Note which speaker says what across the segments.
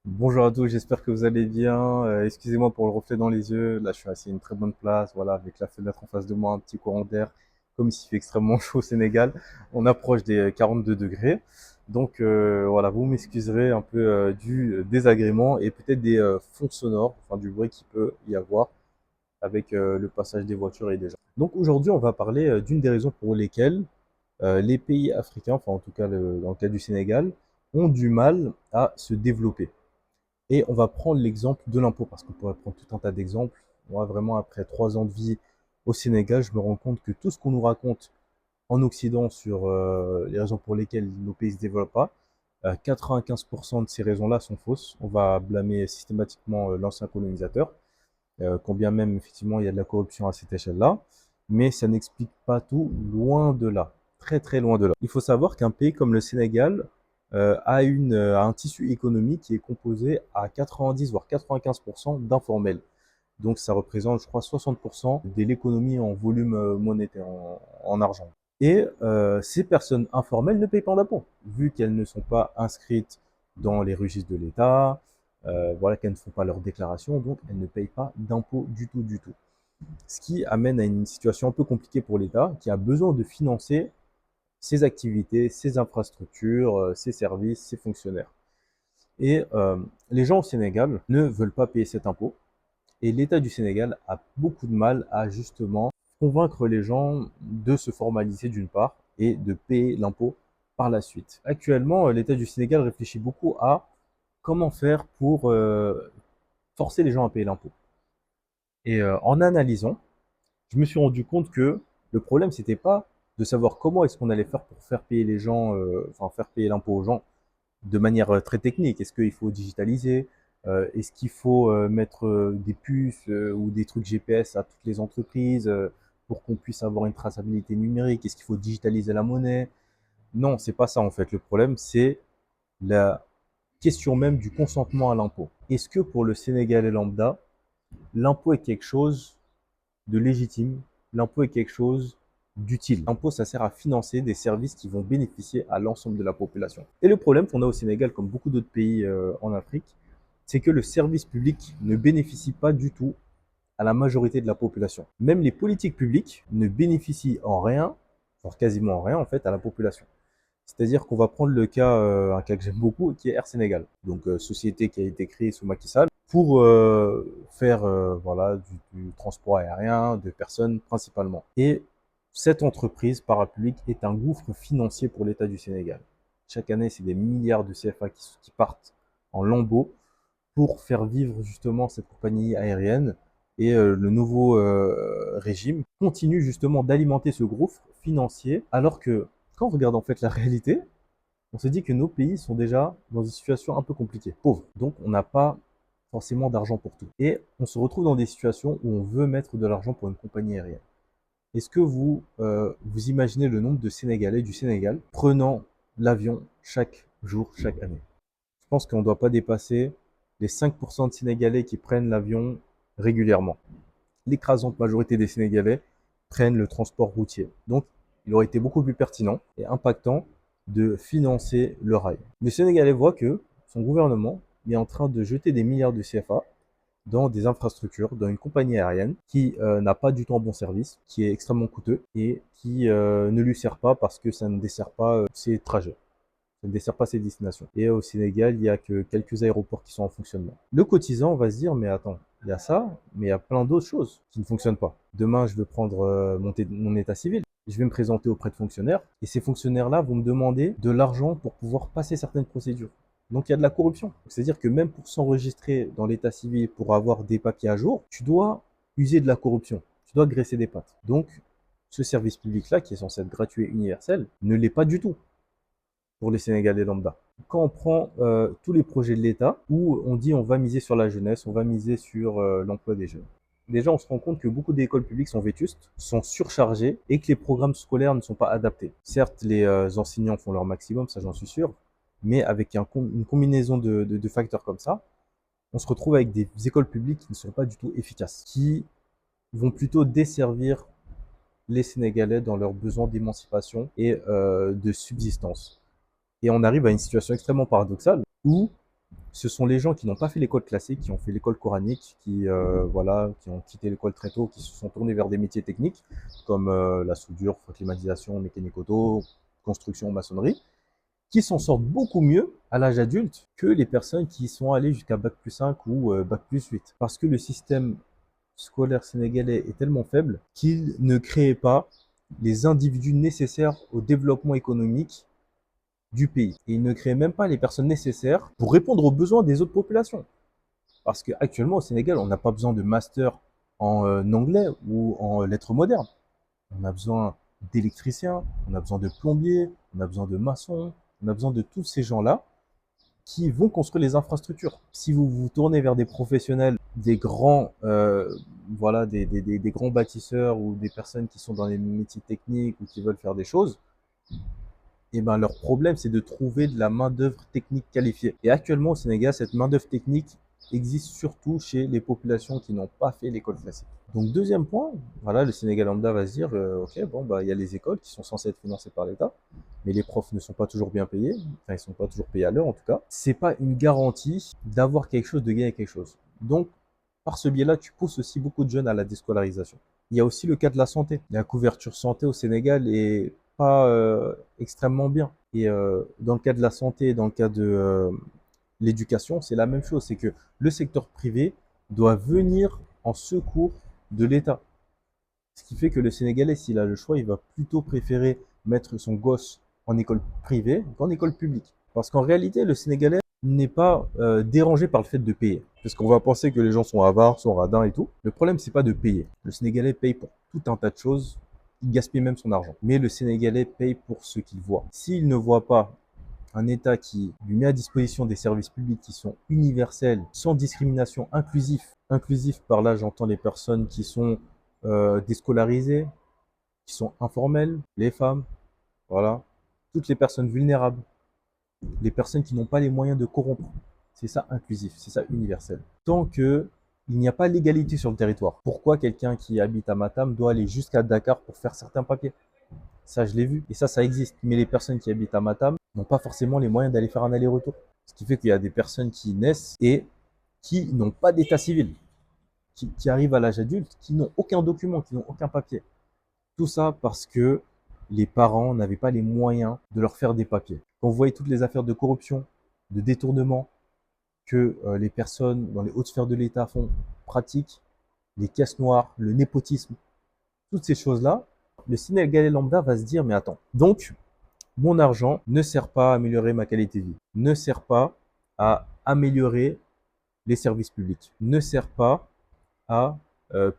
Speaker 1: Bonjour à tous, j'espère que vous allez bien. Excusez-moi pour le reflet dans les yeux. Là, je suis assis à une très bonne place, voilà, avec la fenêtre en face de moi, un petit courant d'air, comme s'il fait extrêmement chaud au Sénégal. On approche des 42 degrés. Donc voilà, vous m'excuserez un peu du désagrément et peut-être des fonds sonores, enfin du bruit qu'il peut y avoir avec le passage des voitures et des gens. Donc aujourd'hui, on va parler d'une des raisons pour lesquelles les pays africains, enfin en tout cas dans le cas du Sénégal, ont du mal à se développer. Et on va prendre l'exemple de l'impôt, parce qu'on pourrait prendre tout un tas d'exemples. Moi, vraiment, après 3 ans de vie au Sénégal, je me rends compte que tout ce qu'on nous raconte en Occident sur les raisons pour lesquelles nos pays ne se développent pas, 95% de ces raisons-là sont fausses. On va blâmer systématiquement l'ancien colonisateur, quand bien même, effectivement, il y a de la corruption à cette échelle-là, mais ça n'explique pas tout, loin de là, très très loin de là. Il faut savoir qu'un pays comme le Sénégal a un tissu économique qui est composé à 90 voire 95% d'informels. Donc ça représente, je crois, 60% de l'économie en volume monétaire, en argent. Et ces personnes informelles ne payent pas d'impôts, vu qu'elles ne sont pas inscrites dans les registres de l'État, voilà, qu'elles ne font pas leur déclaration, donc elles ne payent pas d'impôts du tout, du tout. Ce qui amène à une situation un peu compliquée pour l'État, qui a besoin de financer ses activités, ses infrastructures, ses services, ses fonctionnaires. Et les gens au Sénégal ne veulent pas payer cet impôt. Et l'État du Sénégal a beaucoup de mal à justement convaincre les gens de se formaliser d'une part et de payer l'impôt par la suite. Actuellement, l'État du Sénégal réfléchit beaucoup à comment faire pour forcer les gens à payer l'impôt. Et en analysant, je me suis rendu compte que le problème, c'était pas de savoir comment est-ce qu'on allait faire pour faire payer les gens, enfin faire payer l'impôt aux gens de manière très technique. Est-ce qu'il faut digitaliser? Est-ce qu'il faut mettre des puces ou des trucs GPS à toutes les entreprises pour qu'on puisse avoir une traçabilité numérique? Est-ce qu'il faut digitaliser la monnaie? Non, c'est pas ça en fait. Le problème, c'est la question même du consentement à l'impôt. Est-ce que pour le Sénégalais lambda, l'impôt est quelque chose de légitime? L'impôt est quelque chose d'utile. L'impôt, ça sert à financer des services qui vont bénéficier à l'ensemble de la population. Et le problème qu'on a au Sénégal, comme beaucoup d'autres pays en Afrique, c'est que le service public ne bénéficie pas du tout à la majorité de la population. Même les politiques publiques ne bénéficient en rien, voire quasiment en rien en fait, à la population. C'est-à-dire qu'on va prendre un cas que j'aime beaucoup, qui est Air Sénégal. Donc, société qui a été créée sous Macky Sall pour faire voilà, du transport aérien de personnes principalement. Et cette entreprise parapublique est un gouffre financier pour l'État du Sénégal. Chaque année, c'est des milliards de CFA qui partent en lambeaux pour faire vivre justement cette compagnie aérienne. Et le nouveau régime continue justement d'alimenter ce gouffre financier, alors que quand on regarde en fait la réalité, on se dit que nos pays sont déjà dans une situation un peu compliquée, pauvre. Donc on n'a pas forcément d'argent pour tout. Et on se retrouve dans des situations où on veut mettre de l'argent pour une compagnie aérienne. Est-ce que vous imaginez le nombre de Sénégalais du Sénégal prenant l'avion chaque jour, chaque année? Je pense qu'on ne doit pas dépasser les 5% de Sénégalais qui prennent l'avion régulièrement. L'écrasante majorité des Sénégalais prennent le transport routier. Donc, il aurait été beaucoup plus pertinent et impactant de financer le rail. Le Sénégalais voit que son gouvernement est en train de jeter des milliards de CFA dans des infrastructures, dans une compagnie aérienne qui n'a pas du tout un bon service, qui est extrêmement coûteux et qui ne lui sert pas parce que ça ne dessert pas ses trajets. Ça ne dessert pas ses destinations. Et au Sénégal, il n'y a que quelques aéroports qui sont en fonctionnement. Le cotisant va se dire, mais attends, il y a ça, mais il y a plein d'autres choses qui ne fonctionnent pas. Demain, je veux prendre mon état civil. Je vais me présenter auprès de fonctionnaires. Et ces fonctionnaires-là vont me demander de l'argent pour pouvoir passer certaines procédures. Donc il y a de la corruption. C'est-à-dire que même pour s'enregistrer dans l'état civil, pour avoir des papiers à jour, tu dois user de la corruption. Tu dois graisser des pattes. Donc ce service public-là, qui est censé être gratuit et universel, ne l'est pas du tout pour les Sénégalais lambda. Quand on prend tous les projets de l'État où on dit on va miser sur la jeunesse, on va miser sur l'emploi des jeunes. Déjà, on se rend compte que beaucoup d'écoles publiques sont vétustes, sont surchargées et que les programmes scolaires ne sont pas adaptés. Certes, les enseignants font leur maximum, ça j'en suis sûr, mais avec une combinaison de facteurs comme ça, on se retrouve avec des écoles publiques qui ne sont pas du tout efficaces, qui vont plutôt desservir les Sénégalais dans leurs besoins d'émancipation et de subsistance. Et on arrive à une situation extrêmement paradoxale où Ce sont les gens qui n'ont pas fait l'école classique, qui ont fait l'école coranique, voilà, qui ont quitté l'école très tôt, qui se sont tournés vers des métiers techniques comme la soudure, climatisation, mécanique auto, construction, maçonnerie, qui s'en sortent beaucoup mieux à l'âge adulte que les personnes qui sont allées jusqu'à bac+5 ou bac+8. Parce que le système scolaire sénégalais est tellement faible qu'il ne crée pas les individus nécessaires au développement économique du pays. Et il ne crée même pas les personnes nécessaires pour répondre aux besoins des autres populations. Parce qu'actuellement, au Sénégal, on n'a pas besoin de master en anglais ou en lettres modernes. On a besoin d'électriciens, on a besoin de plombiers, on a besoin de maçons, on a besoin de tous ces gens-là qui vont construire les infrastructures. Si vous vous tournez vers des professionnels, des grands, voilà, des grands bâtisseurs ou des personnes qui sont dans les métiers techniques ou qui veulent faire des choses, et ben leur problème c'est de trouver de la main d'œuvre technique qualifiée. Et actuellement au Sénégal, cette main d'œuvre technique existe surtout chez les populations qui n'ont pas fait l'école classique. Donc deuxième point, voilà, le Sénégal lambda va se dire, ok, bon bah il y a les écoles qui sont censées être financées par l'État, mais les profs ne sont pas toujours bien payés, enfin ils sont pas toujours payés à l'heure en tout cas. C'est pas une garantie d'avoir quelque chose, de gagner quelque chose. Donc par ce biais-là, tu pousses aussi beaucoup de jeunes à la déscolarisation. Il y a aussi le cas de la santé. La couverture santé au Sénégal est pas extrêmement bien. Et dans le cas de la santé, dans le cas de l'éducation, c'est la même chose. C'est que le secteur privé doit venir en secours de l'État. Ce qui fait que le Sénégalais, s'il a le choix, il va plutôt préférer mettre son gosse en école privée qu'en école publique. Parce qu'en réalité, le Sénégalais n'est pas dérangé par le fait de payer. Parce qu'on va penser que les gens sont avares, sont radins et tout. Le problème, c'est pas de payer. Le Sénégalais paye pour tout un tas de choses. Il gaspille même son argent. Mais le Sénégalais paye pour ce qu'il voit. S'il ne voit pas un État qui lui met à disposition des services publics qui sont universels, sans discrimination, inclusifs. Inclusif par là, j'entends les personnes qui sont déscolarisées, qui sont informelles, les femmes, voilà, toutes les personnes vulnérables, les personnes qui n'ont pas les moyens de corrompre. C'est ça inclusif, c'est ça universel. Tant que il n'y a pas l'égalité sur le territoire, pourquoi quelqu'un qui habite à Matam doit aller jusqu'à Dakar pour faire certains papiers? Ça, je l'ai vu. Et ça existe. Mais les personnes qui habitent à Matam n'ont pas forcément les moyens d'aller faire un aller-retour. Ce qui fait qu'il y a des personnes qui naissent et qui n'ont pas d'état civil, qui arrivent à l'âge adulte, qui n'ont aucun document, qui n'ont aucun papier. Tout ça parce que les parents n'avaient pas les moyens de leur faire des papiers. Quand vous voyez toutes les affaires de corruption, de détournement que les personnes dans les hautes sphères de l'État font, pratiquent, les caisses noires, le népotisme, toutes ces choses-là, le Sénégalais lambda va se dire, mais attends, donc mon argent ne sert pas à améliorer ma qualité de vie, ne sert pas à améliorer les services publics, ne sert pas à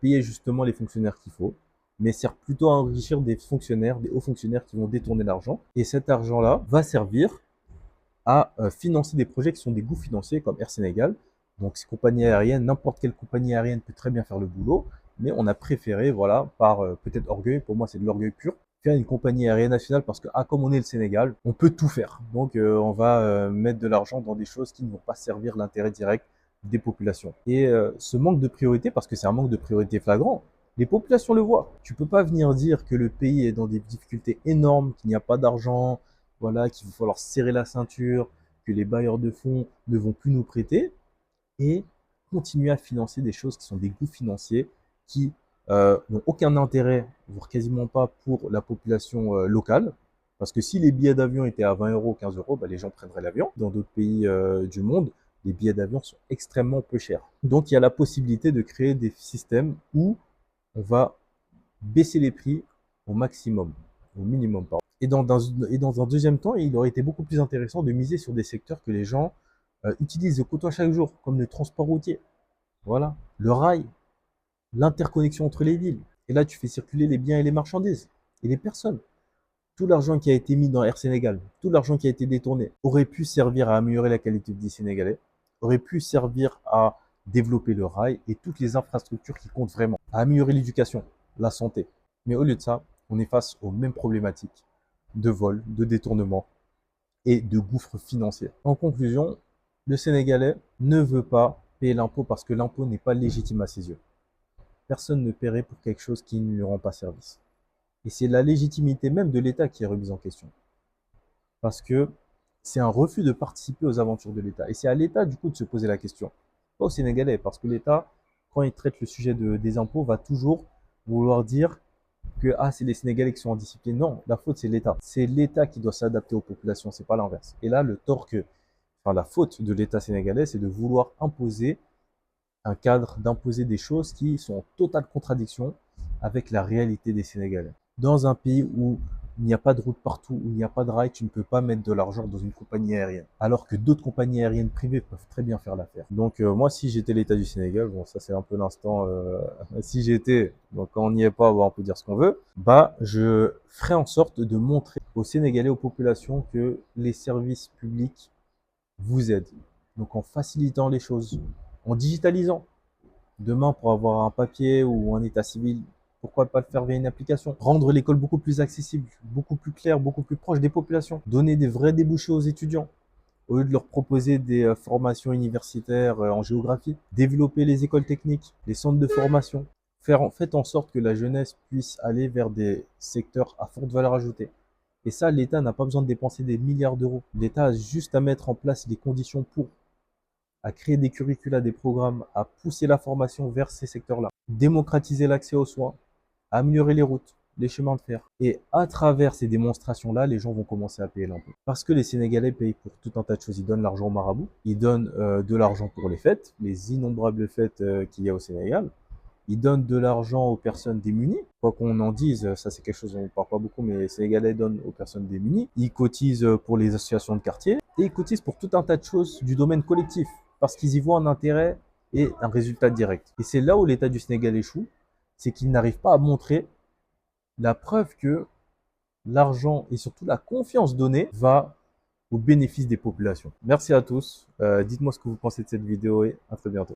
Speaker 1: payer justement les fonctionnaires qu'il faut, mais sert plutôt à enrichir des fonctionnaires, des hauts fonctionnaires qui vont détourner l'argent. Et cet argent-là va servir à financer des projets qui sont des goûts financiers comme Air Sénégal. Donc ces compagnies aériennes, n'importe quelle compagnie aérienne peut très bien faire le boulot, mais on a préféré, voilà, par peut-être orgueil, pour moi c'est de l'orgueil pur, faire une compagnie aérienne nationale parce que, ah, comme on est le Sénégal, on peut tout faire. Donc on va mettre de l'argent dans des choses qui ne vont pas servir l'intérêt direct des populations. Et ce manque de priorité, parce que c'est un manque de priorité flagrant, les populations le voient. Tu peux pas venir dire que le pays est dans des difficultés énormes, qu'il n'y a pas d'argent, voilà, qu'il va falloir serrer la ceinture, que les bailleurs de fonds ne vont plus nous prêter, et continuer à financer des choses qui sont des goûts financiers qui n'ont aucun intérêt, voire quasiment pas pour la population locale. Parce que si les billets d'avion étaient à 20 euros, 15 euros, bah, les gens prendraient l'avion. Dans d'autres pays du monde, les billets d'avion sont extrêmement peu chers. Donc il y a la possibilité de créer des systèmes où on va baisser les prix au maximum, au minimum, pardon. Et dans un deuxième temps, il aurait été beaucoup plus intéressant de miser sur des secteurs que les gens utilisent et côtoient chaque jour, comme le transport routier, voilà, le rail, l'interconnexion entre les villes. Et là, tu fais circuler les biens et les marchandises et les personnes. Tout l'argent qui a été mis dans Air Sénégal, tout l'argent qui a été détourné, aurait pu servir à améliorer la qualité de vie sénégalais, aurait pu servir à développer le rail et toutes les infrastructures qui comptent vraiment, à améliorer l'éducation, la santé. Mais au lieu de ça, on est face aux mêmes problématiques de vol, de détournement et de gouffre financier. En conclusion, le Sénégalais ne veut pas payer l'impôt parce que l'impôt n'est pas légitime à ses yeux. Personne ne paierait pour quelque chose qui ne lui rend pas service. Et c'est la légitimité même de l'État qui est remise en question. Parce que C'est un refus de participer aux aventures de l'État. Et c'est à l'État, du coup, de se poser la question. Pas aux Sénégalais, parce que l'État, quand il traite le sujet des impôts, va toujours vouloir dire que ah, c'est les Sénégalais qui sont en discipline. Non, la faute, c'est l'État. C'est l'État qui doit s'adapter aux populations, c'est pas l'inverse. Et là, la faute de l'État sénégalais, c'est de vouloir imposer un cadre, d'imposer des choses qui sont en totale contradiction avec la réalité des Sénégalais. Dans un pays où il n'y a pas de route partout, où il n'y a pas de rail, tu ne peux pas mettre de l'argent dans une compagnie aérienne. Alors que d'autres compagnies aériennes privées peuvent très bien faire l'affaire. Donc moi, si j'étais l'État du Sénégal, bon ça c'est un peu l'instant, si j'étais, donc quand on n'y est pas, bon, on peut dire ce qu'on veut, bah je ferais en sorte de montrer aux Sénégalais, aux populations que les services publics vous aident. Donc en facilitant les choses, en digitalisant. Demain, pour avoir un papier ou un état civil, pourquoi pas le faire via une application? Rendre l'école beaucoup plus accessible, beaucoup plus claire, beaucoup plus proche des populations. Donner des vrais débouchés aux étudiants. Au lieu de leur proposer des formations universitaires en géographie, développer les écoles techniques, les centres de formation. Faire en fait en sorte que la jeunesse puisse aller vers des secteurs à forte valeur ajoutée. Et ça, l'État n'a pas besoin de dépenser des milliards d'euros. L'État a juste à mettre en place les conditions pour, à créer des curricula, des programmes, à pousser la formation vers ces secteurs-là, démocratiser l'accès aux soins, améliorer les routes, les chemins de fer. Et à travers ces démonstrations-là, les gens vont commencer à payer l'impôt. Parce que les Sénégalais payent pour tout un tas de choses. Ils donnent l'argent au marabout, ils donnent de l'argent pour les fêtes, les innombrables fêtes qu'il y a au Sénégal. Ils donnent de l'argent aux personnes démunies. Quoi qu'on en dise, ça c'est quelque chose dont on ne parle pas beaucoup, mais les Sénégalais donnent aux personnes démunies. Ils cotisent pour les associations de quartier et ils cotisent pour tout un tas de choses du domaine collectif parce qu'ils y voient un intérêt et un résultat direct. Et c'est là où l'État du Sénégal échoue, c'est qu'il n'arrive pas à montrer la preuve que l'argent et surtout la confiance donnée va au bénéfice des populations. Merci à tous. Dites-moi ce que vous pensez de cette vidéo et à très bientôt.